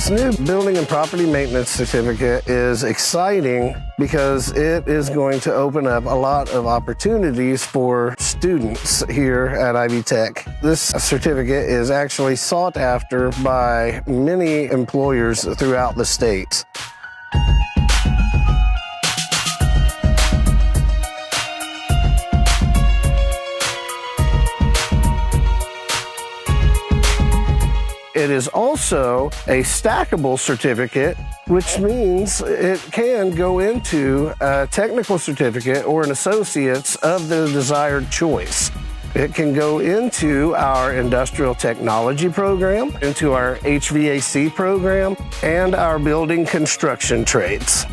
This new building and property maintenance certificate is exciting because it is going to open up a lot of opportunities for students here at Ivy Tech. This certificate is actually sought after by many employers throughout the state. It is also a stackable certificate, which means it can go into a technical certificate or an associate's of the desired choice. It can go into our industrial technology program, into our HVAC program, and our building construction trades.